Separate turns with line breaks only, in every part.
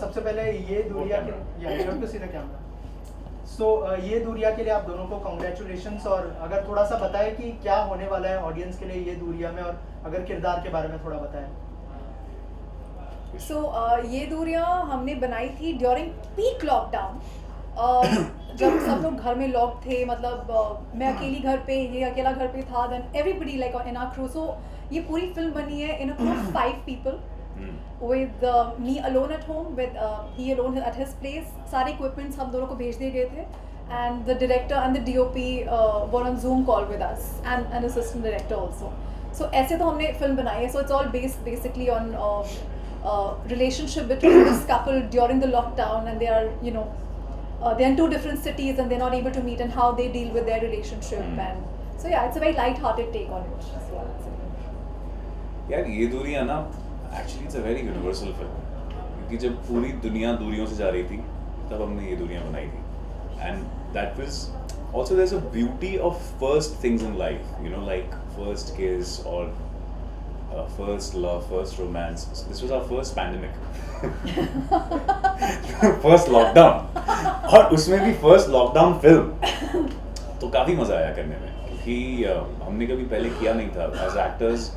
सबसे पहले ये दूरिया के कैमरा ये दूरिया के लिए आप दोनों को कॉन्ग्रेचुलेशंस, और अगर थोड़ा सा बताएं कि क्या होने वाला है ऑडियंस के लिए ये दूरिया में, और अगर किरदार के बारे में थोड़ा बताएं।
ये दूरियां हमने बनाई थी ड्यूरिंग पीक लॉकडाउन, जब सब लोग घर में लॉक थे, मतलब मैं अकेली घर पे, ये अकेला घर पे था, then everybody like in our crew. So ये पूरी फिल्म बनी है in a crew of 5 people with me alone at home, with he alone at his place. सारे equipments हम दोनों को भेज दिए गए थे, and the director and the DOP were on Zoom call with us, and an assistant director also. So ऐसे तो हमने फिल्म बनाई है. So it's all based basically on relationship between this couple during the lockdown, and they are they're in 2 different cities and they're not able to meet, and how they deal with their relationship. And so yeah, it's a very light-hearted take on it. So,
यार ये दूरियां ना actually it's a very universal film, क्योंकि जब पूरी दुनिया दूरियों से जा रही थी तब हमने ये दूरियां बनाई थी, and that was also there is a beauty of first things in life, you know, like first kiss और first love, first romance. This was our first pandemic, first lockdown, और उसमें भी फर्स्ट लॉकडाउन फिल्म. तो काफ़ी मज़ा आया करने में, क्योंकि हमने कभी पहले किया नहीं था. As actors,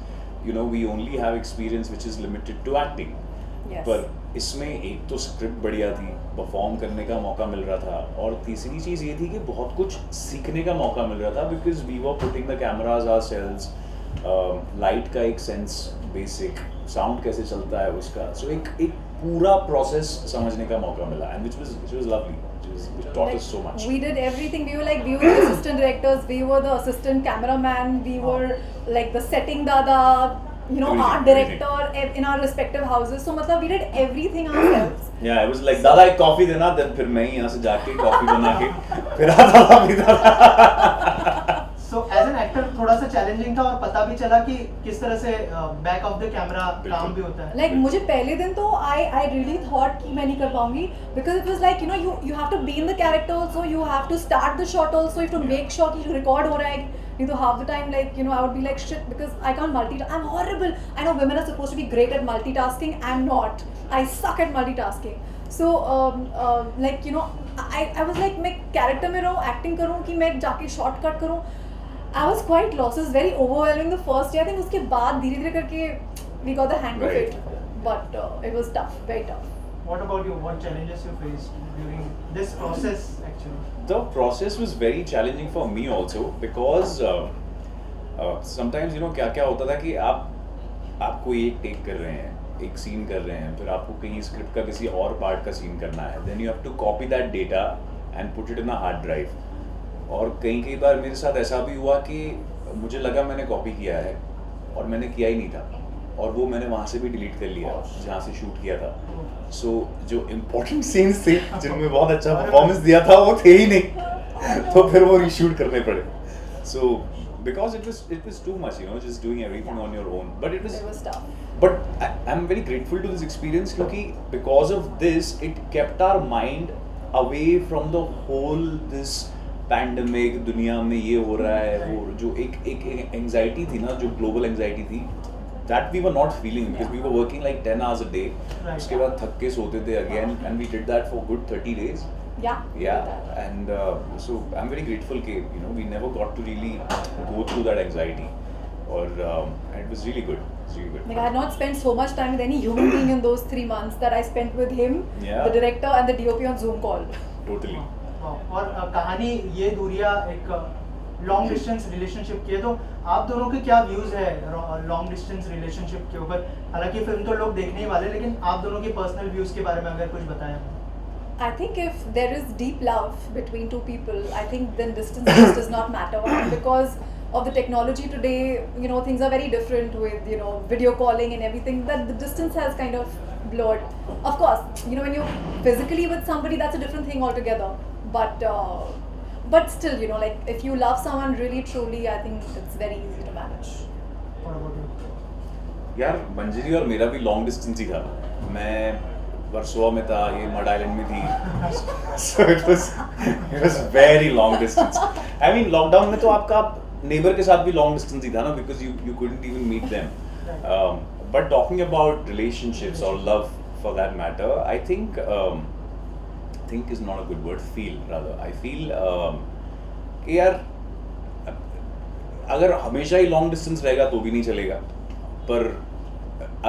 you know, we only have experience which is limited to acting.
yes.
पर इसमें एक तो स्क्रिप्ट बढ़िया थी, परफॉर्म करने का मौका मिल रहा था, और तीसरी चीज़ ये थी कि बहुत कुछ सीखने का मौका मिल रहा था, because we were putting the cameras ourselves, light का एक सेंस, बेसिक साउंड कैसे चलता है उसका, सो एक पूरा प्रोसेस समझने का मौका मिला, and which was lovely. Which taught
like,
us so much.
We did everything. We were the assistant directors, we were the assistant cameraman, we were like the setting dada, art director in our respective houses. So मतलब we did everything ourselves.
Yeah, it was like दादा एक coffee देना, then फिर मैं ही यहाँ से जाके coffee बना के फिर आता था पीता था.
So as an actor थोड़ा सा चैलेंजिंग था, और पता भी चला कि किस तरह से बैक ऑफ द कैमरा काम भी होता है.
Like मुझे पहले दिन तो I really thought कि मैं नहीं कर पाऊंगी, because it was like you have to be in the character also, you have to start the shot also, you have to make sure कि record हो रहा है. नहीं तो half the time like I would be like shit, because I can't multitask. I'm horrible. I know women are supposed to be great at multitasking. I'm not. I suck at multitasking. So like I was like मैं character में रहूँ, acting करूँ कि मैं जाके shot cut करूँ. I was quite lost. It was very overwhelming the first day. I think उसके बाद धीरे-धीरे करके we got the hang of it. But it was tough, very tough.
What about you? What challenges you faced during this process actually?
The process was very challenging for me also, because sometimes क्या होता था कि आपको एक take कर रहे हैं, एक सीन कर रहे हैं, फिर आपको कहीं स्क्रिप्ट का किसी और पार्ट का सीन करना है, then you have to copy that data and put it in a hard drive. और कई बार मेरे साथ ऐसा भी हुआ कि मुझे लगा मैंने कॉपी किया है और मैंने किया ही नहीं था, और वो मैंने वहाँ से भी डिलीट कर लिया जहाँ से शूट किया था. सो जो इम्पोर्टेंट सीन्स थे जिनमें बहुत अच्छा परफॉर्मेंस दिया था वो थे ही नहीं, तो फिर वो रीशूट करने पड़े. सो because it was too much, just doing everything on your own. But it was
tough.
But I'm very grateful to this experience, क्योंकि because of this it kept our mind away from the whole this pandemic, दुनिया में ये हो रहा है, वो जो एक एंजाइटी थी ना, जो ग्लोबल एंजाइटी थी, that we were not feeling, because we were working like 10 hours a day. उसके बाद थक के सोते थे again, and we did that for good 30 days. And so I'm very grateful that we never got to really go through that anxiety, or it was really good.
Like I had not spent so much time with any human being in those 3 months that I spent with him, the director and the DOP on Zoom call.
Totally.
और कहानी ये दूरिया एक long distance relationship की है, तो आप दोनों के क्या व्यूज है लॉन्ग डिस्टेंस रिलेशनशिप के ऊपर? हालांकि फिल्म तो लोग देखने ही वाले, लेकिन आप दोनों के पर्सनल व्यूज के बारे में अगर कुछ बताएं.
I think if there is deep love between two people, I think then distance just does not matter, because of the technology today, things are very different with video calling and everything, that the distance has kind of blurred. Of course, when you're physically with somebody, that's a different thing altogether, but still, like if you love someone really truly, I think it's very easy to manage.
What about you?
यार मंजरी और मेरा भी long distance ही था. मैं वर्सोवा में था, ये mud island में थी. So it was very long distance. I mean lockdown में तो आपका नेबर के साथ भी लॉन्ग डिस्टेंस ही था ना, because you couldn't even meet them. But talking about relationships or love for that matter. I think is not a good word. Feel rather. I feel कि यार अगर हमेशा ही लॉन्ग डिस्टेंस रहेगा तो भी नहीं चलेगा, पर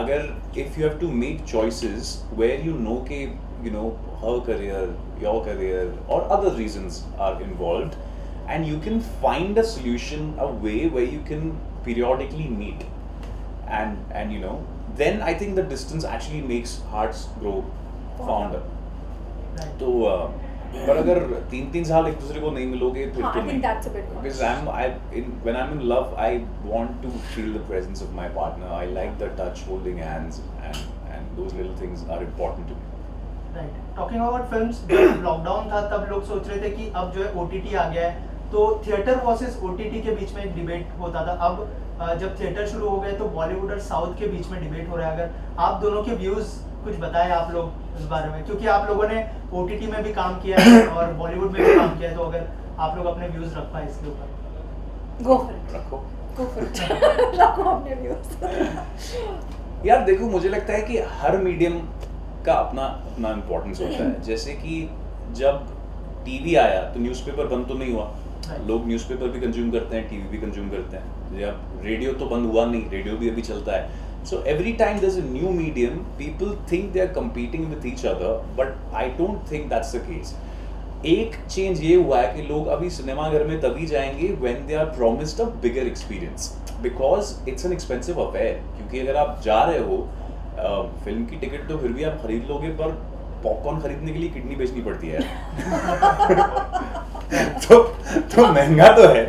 अगर if you have to make choices where you know कि her career, your career or other reasons are involved, and you can find a solution, a way where you can periodically meet, and then I think the distance actually makes hearts grow fonder.
Right.
तो पर अगर 3 साल एक दूसरे को नहीं मिलोगे फिर
हाँ,
तो
I think that's a bit much.
because when I'm in love, I want to feel the presence of my partner. I like the touch, holding hands, and those little things are important to me.
Right, talking about films, जब lockdown था तब लोग सोच रहे थे कि अब जो है ओटीटी आ गया है, तो थिएटर वर्सेस ओटीटी के बीच में एक डिबेट होता था. अब जब थिएटर शुरू हो गए तो बॉलीवुड और साउथ के बीच में डिबेट हो रहा है. अगर आप दोनों के व्यूज कुछ बताएं आप लोग इस बारे में, क्योंकि आप लोगों ने ओटीटी में भी काम किया है और बॉलीवुड में भी काम किया है, तो अगर आप लोग अपने व्यूज रख पाए इसके ऊपर.
Go for it.
रखो
Go for it. रखो अपने views.
यार देखो, मुझे लगता है कि हर मीडियम का अपना अपना इम्पोर्टेंस होता है. जैसे कि जब टीवी आया तो न्यूज़पेपर बंद तो नहीं हुआ, लोग न्यूज़पेपर भी कंज्यूम करते हैं, टीवी भी कंज्यूम करते हैं. जब रेडियो तो बंद हुआ नहीं, रेडियो भी अभी चलता है. So every time there's a new medium, people think they are competing with each other, but I don't think that's the case. एक चेंज ये हुआ है कि लोग अभी सिनेमा घर में तभी जाएंगे when they are promised a bigger experience, because it's an expensive affair. क्योंकि अगर आप जा रहे हो फिल्म की टिकट तो फिर भी आप खरीद लोगे, पर पॉपकॉर्न खरीदने के लिए किडनी बेचनी पड़ती है. तो महंगा तो है.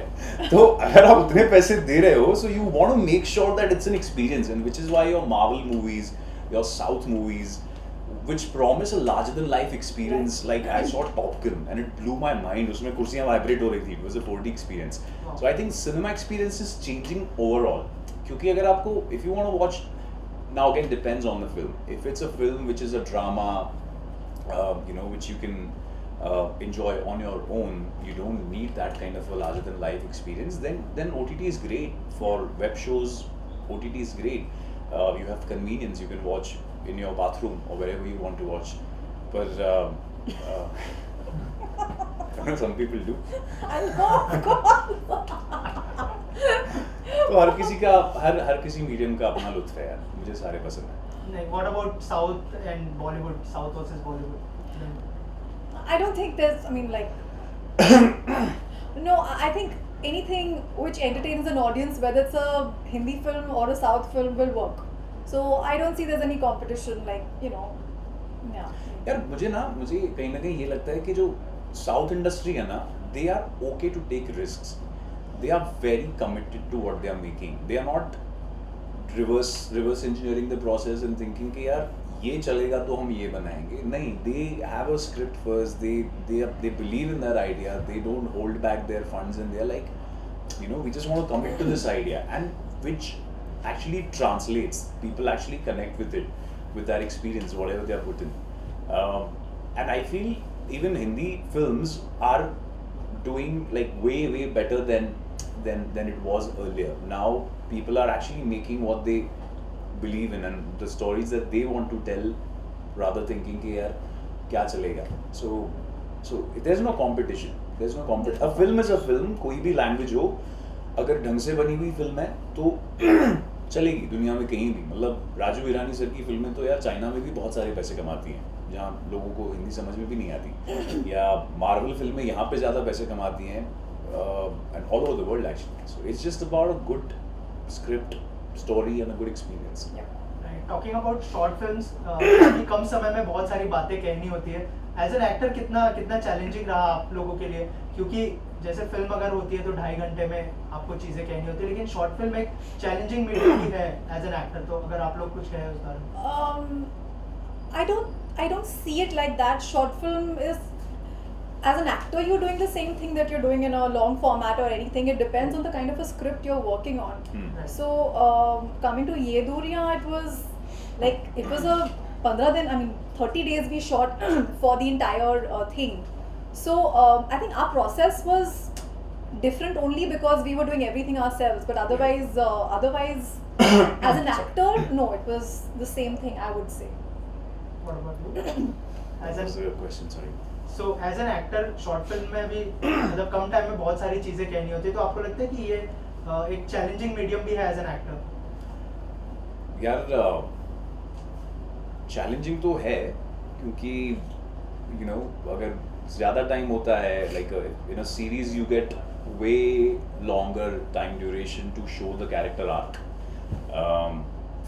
तो अगर आप उतने पैसे दे रहे हो, so you want to make sure that it's an experience, and which is why your Marvel movies, your South movies, which promise a larger than life experience. Like I saw Top Gun and it blew my mind. उसमें कुर्सियाँ vibrate हो रही थी. It was a 4D experience. So I think cinema experience is changing overall. क्योंकि अगर आपको, if you want to watch, now again depends on the film. If it's a film which is a drama, which you can enjoy on your own, you don't need that kind of a larger than life experience, then OTT is great. For web shows, OTT is great. You have convenience, you can watch in your bathroom or wherever you want to watch. But I know some people do.
I know, of course.
तो हर किसी का हर किसी medium का अपना लुत्फ है यार. मुझे सारे पसंद है.
नहीं, what about South and Bollywood, South versus Bollywood?
I don't think there's, I mean, like, no, I think anything which entertains an audience, whether it's a Hindi film or a South film, will work. So I don't see there's any competition, like, yeah.
यार मुझे कहीं ना कहीं ये लगता है कि जो साउथ इंडस्ट्री है ना, they are okay to take risks. They are very committed to what they are making. They are not reverse engineering the process and thinking कि यार ये चलेगा तो हम ये बनाएंगे. नहीं, they have a script first. They believe in their idea. They don't hold back their funds, and they're like, we just want to commit to this idea, and which actually translates. People actually connect with it, with that experience, whatever they are put in. And I feel even Hindi films are doing like way better than it was earlier. Now people are actually making what they believe in and the stories that they want to tell, rather thinking कि यार क्या चलेगा. So there's no competition. A film is a film. कोई भी language हो, अगर ढंग से बनी हुई फिल्म है तो चलेगी दुनिया में कहीं भी. मतलब राजू ईरानी सर की फिल्में तो यार चाइना में भी बहुत सारे पैसे कमाती हैं, जहाँ लोगों को हिंदी समझ में भी नहीं आती. या मार्वल फिल्में यहाँ पे ज़्यादा पैसे कमाती हैं, and all over the world actually. So it's just about a good script, story and a good experience.
Talking about short films, काफी कम समय में बहुत सारी बातें कहनी होती है. एज एन एक्टर कितना चैलेंजिंग रहा आप लोगों के लिए, क्योंकि जैसे फिल्म अगर होती है तो 2.5 घंटे में आपको चीजें कहनी होती है, लेकिन शॉर्ट फिल्म एक चैलेंजिंग मीडियम भी है एज एन एक्टर. तो अगर आप लोग कुछ कहें उस बारे में.
I don't see it like that. Short film is, as an actor, you're doing the same thing that you're doing in a long format or anything. It depends on the kind of a script you're working on.
Right.
So coming to Yeh Dooriyan, it was a 30 days we shot for the entire thing. So I think our process was different only because we were doing everything ourselves. But otherwise, as an actor, no, it was the same thing, I would say.
What about you?
What was the question? Sorry.
So as an actor short film में भी मतलब कम time में बहुत सारी चीज़ें कहनी होती है, तो आपको लगता है कि ये एक चैलेंजिंग मीडियम भी है एज एन एक्टर?
यार चैलेंजिंग तो है, क्योंकि अगर ज़्यादा टाइम होता है, like in a series you get way longer time duration to show the character arc.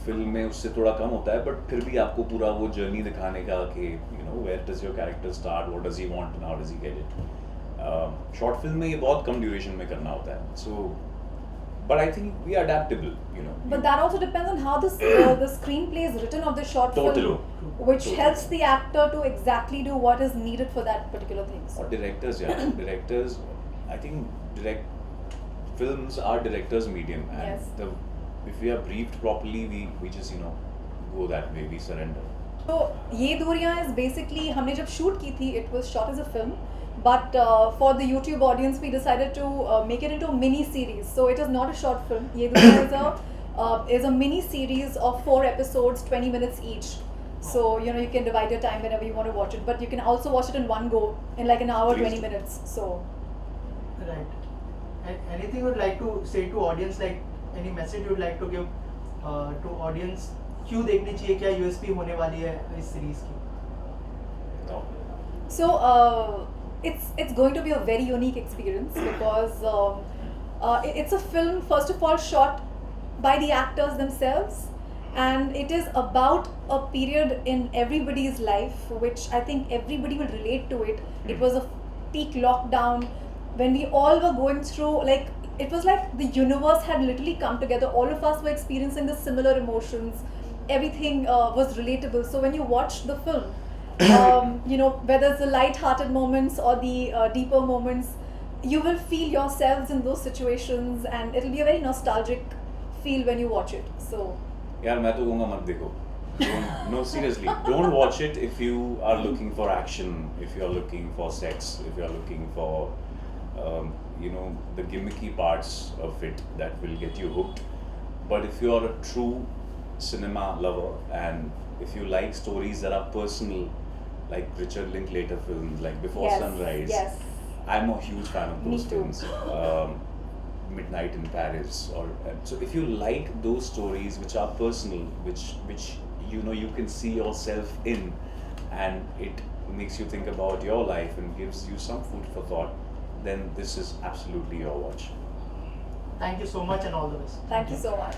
Film में उससे थोड़ा कम होता है, बट फिर भी आपको पूरा वो जर्नी दिखाने का कि where does your character start, what does he want and how does he get it. Short film में ये बहुत कम ड्यूरेशन में करना होता है, सो but I think we are adaptable,
But that also depends on how the screenplay is written of the short
Totally.
film, which
Totally.
helps the actor to exactly do what is needed for that particular thing.
Or directors, yeah. Directors, I think films are directors' medium, and
Yes.
if we are briefed properly, we just go that way, we surrender.
So Yeh Dooriyan is basically, हमने जब shoot की थी, it was shot as a film, but for the YouTube audience we decided to make it into a mini series. So it is not a short film. Yeh Dooriyan is a mini series of 4 episodes, 20 minutes each. So you can divide your time whenever you want to watch it, but you can also watch it in one go in like an hour, 20 minutes. So
Right. Anything you would like to say to audience, like any message you would like to give to audience? क्यों देखनी चाहिए, क्या USP होने वाली है इस series की?
No?
So it's going to be a very unique experience because it's a film, first of all, shot by the actors themselves, and it is about a period in everybody's life which I think everybody will relate to it. It was a peak lockdown when we all were going through, like, it was like the universe had literally come together. All of us were experiencing the similar emotions. Everything was relatable. So when you watch the film, whether it's the light-hearted moments or the deeper moments, you will feel yourselves in those situations, and it'll be a very nostalgic feel when you watch it. So
यार मैं तो कहूँगा मत देखो. No, seriously, don't watch it if you are looking for action, if you are looking for sex, if you are looking for the gimmicky parts of it that will get you hooked. But if you are a true cinema lover, and if you like stories that are personal, like Richard Linklater films like Before
yes,
Sunrise,
yes.
I'm a huge fan of
Me
those
too.
films. Midnight in Paris, so if you like those stories which are personal, which you can see yourself in, and it makes you think about your life and gives you some food for thought, then this is absolutely your watch.
Thank you so much and all the best.
thank you so much.